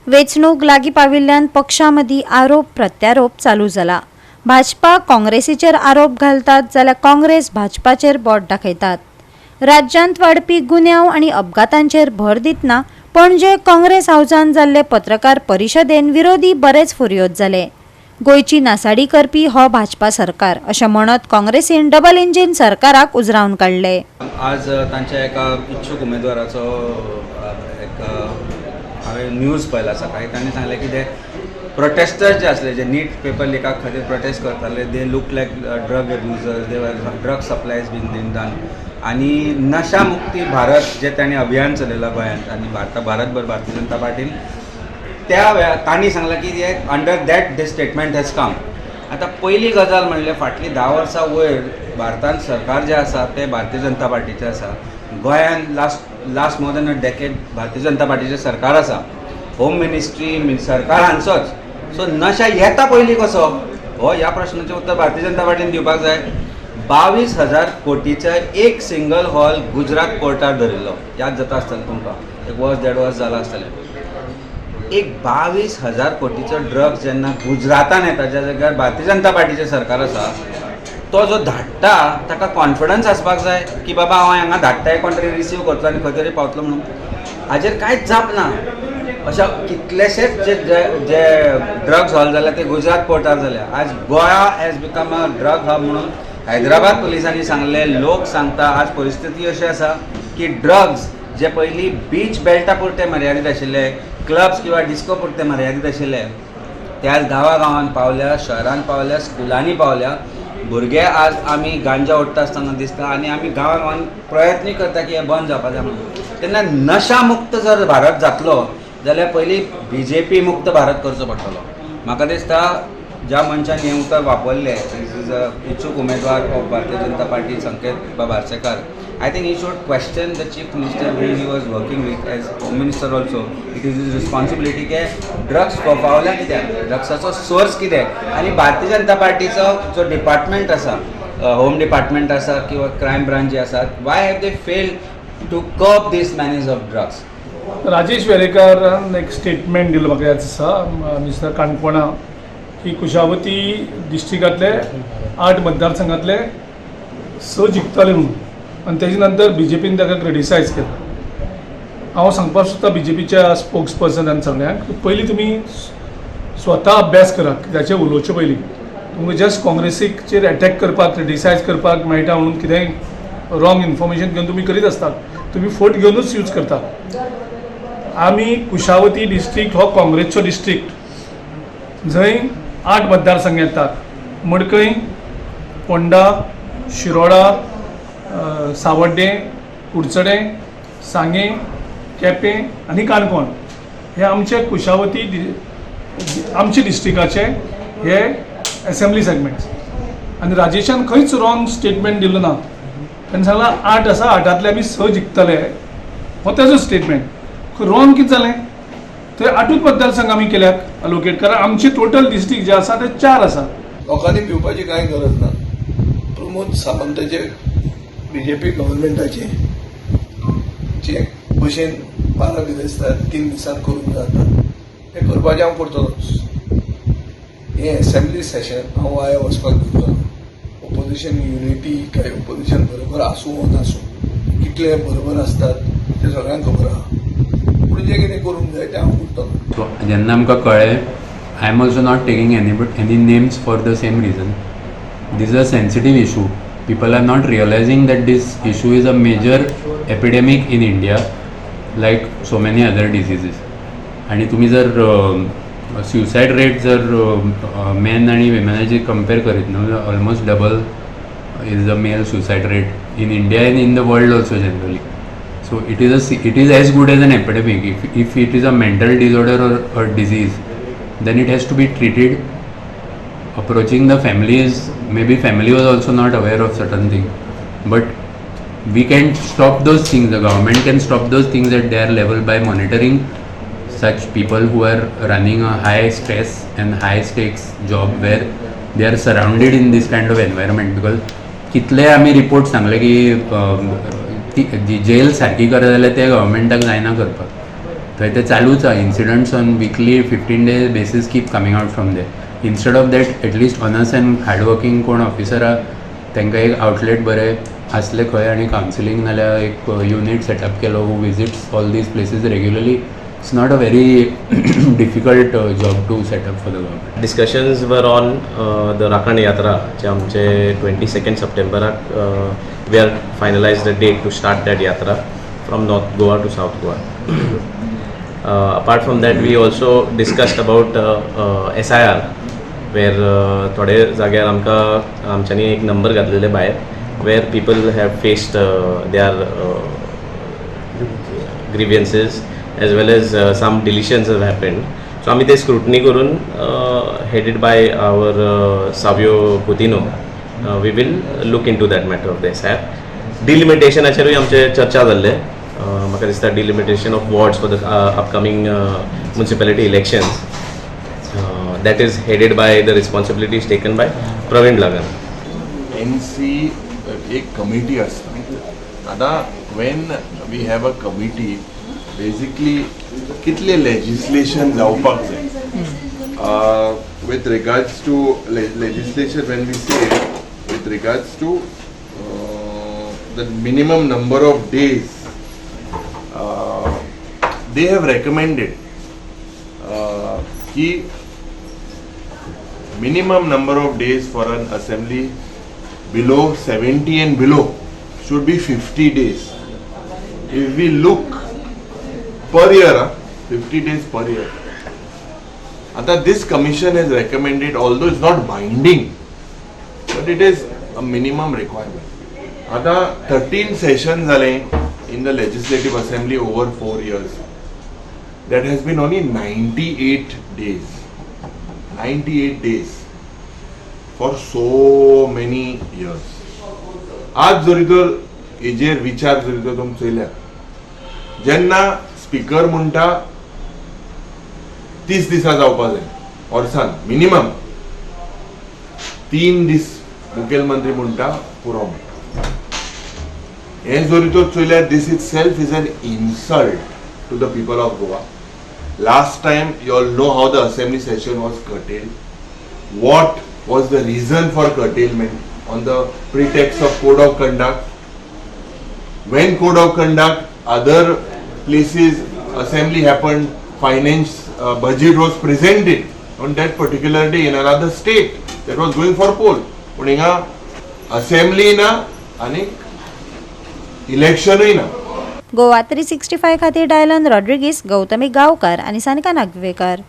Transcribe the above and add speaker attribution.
Speaker 1: वेंचणूक लागीं पाविल्ल्यान पक्षां मदीं आरोप प्रत्यारोप चालू जाला। भाजपा काँग्रेसीचेर आरोप घालतात जाल्यार काँग्रेस भाजपाचेर बोट दाखयतात। राज्यांत वाडपी गुन्यांव आनी अपघातांचेर भर दितना पणजे काँग्रेस हावजान जाल्ले पत्रकार परिशदेन विरोधी बरेच फुर्योज जाले। गोंयची नासाडी करपी हो भाजपा सरकार अशें म्हणत काँग्रेसीन डबल इंजीन सरकाराक उजरावन काडले।
Speaker 2: आज तांच्या एका इच्छुक उमेदवाराचो एक हांवें न्यूज पळयला सकाळी। तांणी सांगलें की ते प्रोटेस्टर्स जे आसले जे नीट पेपर लिका खातीर प्रोटेस्ट करताले दे लूक लायक ड्रग अब्युजर्स, दे वर ड्रग सप्लायज बीन डन। आनी नशा मुक्ती भारत जे तांणी अभियान चलयलां गोंयांत आनी भारतभर भारतीय जनता पार्टीन त्या तांणी सांगलां की under that they statement has come. आतां पयली गजाल म्हणल्यार फाटली 10 वर्सां वयर भारतांत सरकार जे आसा ते भारतीय जनता पार्टीचें आसा। गोंयांत last more than a decade Bharatiya Janata पार्टीचें सरकार आसा, होम मिनिस्ट्री सरकार हांचोच। सो नशा येता पयलीं कसो हो ह्या प्रश्नाचें उत्तर भारतीय जनता पार्टीन दिवपाक जाय। 22,000 कोटीचो एक सिंगल हॉल गुजरात कोर्टार धरिल्लो, याद जाता आसतलें तुमकां, एक वर्स देड वर्स जालां आसतलें। एक 22,000 कोटीचो ड्रग्स जेन्ना गुजरातान येता ज्या जाग्यार भारतीय जनता पार्टीचें सरकार आसा, तो जो धाडटा ताका कॉन्फिडन्स आसपाक जाय की बाबा हांव हांगा धाडटा कोण तरी रिसीव करतलो आनी खंय तरी पावतलो म्हणून। हाजेर कांयच जाप ना। अशा कितलेशेच जे ड्रग्स हॉल जाल्या ते गुजरात कोर्टार जाल्या। आज Goa has become a drug hub म्हणून हैदराबाद पुलिसांनी सांगले, लोक सांगता। आज परिस्थिती अशी आसा की ड्रग्स जे पयलीं बीच बेल्टा पुरते मर्यादीत आशिल्ले, क्लब्स किंवा डिस्को पुरते मर्यादीत आशिल्ले, ते आज गांवांत पावल्या, शहरांत पावल्या, स्कुलांनी पावल्या। भुरगे आज आमी गांजा ओडटा आसतना दिसता आनी आमी गांवांत प्रयत्न करता की हें बंद जावपा जाय म्हणून। तेन्ना नशा मुक्त जर भारत जातलो जाल्यार पयलीं BJP मुक्त भारत करचो पडटलो। म्हाका दिसता ज्या मनशान हें उतर वापरलें, इज अ इच्छुक उमेदवार of Bharatiya Janata Party Sanket Barsekar, I think he should question the chief minister who he was working with as home minister also. It is his responsibility K drugs पावल्या कित्याक, ड्रग्साचो सोर्स कितें आनी भारतीय जनता पार्टीचो जो डिपार्टमेंट आसा, होम डिपार्टमेंट आसा किंवा क्रायम ब्रांच जे आसात, why have they failed to curb this menace of drugs.
Speaker 3: Rajesh वेरेकारान एक स्टेटमेंट दिलो म्हाका याद आसा मिस्टर काणकोणा की कुशावती डिस्ट्रिक्टांतले 8 मतदारसंघातले 6 जिखतले म्हणून, आनी तेजे नंतर BJPन ताका क्रिटिसायज केला। हांव सांगपाक सोदता BJPच्या स्पोक्स पर्सनान सगळ्यांक, पयलीं तुमी स्वता अभ्यास करा कित्याचेर उलोवचे पयलीं। तुमकां जस्ट काँग्रेसीचेर अटॅक करपाक, क्रिटिसायज करपाक मेळटा म्हणून कितेंय रॉंग इन्फॉर्मेशन घेवन तुमी करीत आसतात, तुमी फट घेवनूच यूज करतात। आमी कुशावती डिस्ट्रिक्ट हो काँग्रेसचो डिस्ट्रिक्ट, जंय 8 मतदारसंघ येतात, मडकय, पोंडा, शिरोडा, सावड्डे, कुडचडे, सांगे, केपें आनी काणकोण हे आमचे कुशावती आमचे डिस्ट्रिक्टाचे हे असेंब्ली सेगमेंट्स। आनी राजेशान खंयच रॉंग स्टेटमेंट दिलो ना। ताणें सांगलां 8 आसा, 8तले आमी 6 जिखतले, हो तेजो स्टेटमेंट। रॉंग कितें जालें, थंय 8 मतदारसंघ आमी केल्यात अलोकेट, कारण आमचे टोटल डिस्ट्रिक्ट जे आसा ते 4 आसा।
Speaker 4: लोकांनी भिवपाची कांय गरज ना। प्रमोद सावंताचे BJP गव्हर्मेंटाचे जे भशेन 12 दीस आसतात, 3 दिसांत करून जाता, हें करपाचें हांव करतलोच। हें असेंब्ली सेशन हांव वाया वचपाक दिवचो। ऑपोजिशन युनिटी काय ऑपोजिशन बरोबर आसूं वा नासूं, कितले बरोबर आसतात ते सगळ्यांक खबर आहा, पूण जें कितें करूंक जाय तें हांव करतलो।
Speaker 5: जेन्ना आमकां कळ्ळें, I am also not taking any names for the same reason. This is a sensitive issue. People are not realizing that this issue is a major epidemic in India, like so many other diseases. आणि तुम्ही जर suicide rate जर main आणि विमेनाची compare करीत न्हू, almost double is the male suicide rate in India and in the world also generally. So it is as good as an epidemic. If it is a mental disorder or disease, then it has to be treated. Approaching the families, maybe family was also not aware of certain things, but we can stop those things. The government can stop those things at their level by monitoring such people who are running a high stress and high stakes job where they are surrounded in this kind of environment. Because कितले आमी report सांगले की ती gel सारकी करा जाल्यार ते गव्हर्मेंटाक जायना करपाक, थंय ते चालूच आहा incidence on weekly 15 days basis keep coming out from they. Instead of that at least honest end hardworking कोण ऑफिसर आहा तांकां एक आउटलेट बरें आसलें खंय आनी कावन्सिलींग नाल्यार एक युनीट सेटअप केलो who visits all these places regularly. It's not a very difficult job to set up for the government.
Speaker 6: Discussions were on the Rakhand Yatra, जे आमचे 22nd सप्टेंबराक we are finalized the date to start that yatra from North Goa to South Goa. Apart from that, we also discussed about SIR, where थोडे जाग्यार आमकां आमच्यांनी एक number घातलेले भायर, where people have faced their grievances as well as some deletions have happened. So आमी ते scrutiny करून headed by our Savio Coutinho, we will look into that matter of the SIR. Delimitationाचेरूय आमचे चर्चा जाल्ले. म्हाका दिसता delimitation of wards for the upcoming municipality elections. That is headed by the responsibilities taken by Praveen Lagan.
Speaker 7: NC एक committee असता. आता when we have a committee basically कितले legislation जावपाक जाय with regards to legislation. When we say with regards to the minimum number of days, they have recommended कि minimum number of days for an assembly below 70 and below should be 50 days. If we look per year, 50 days per year. Ata this commission has recommended, although it's not binding, but it is a minimum requirement. Ata 13 sessions zale in the Legislative Assembly over 4 years. That has been only 98 days. 98 days for so many years. आज जरी तर हेजेर विचार जरी तर तुम चयल्या, जेन्ना speaker म्हणटा 30 दिसा जावपा जाय वर्सान मिनिमम, 3 दीस मुखेलमंत्री म्हणटा पुरो. हे जरी तर चयल्यार this itself is an insult to the people of Goa. Last time you all know how the assembly session was curtailed. What was the reason for curtailment? On the pretext of code of conduct. When code of conduct, other places assembly happened, finance budget was presented on that particular day in another state that was going for poll. But inga assembly na आणि इलेक्शनही ना.
Speaker 1: गोवा 365 खातीर Dylan Rodrigues, Gautami गांवकार आनी सानिका नागवेकर.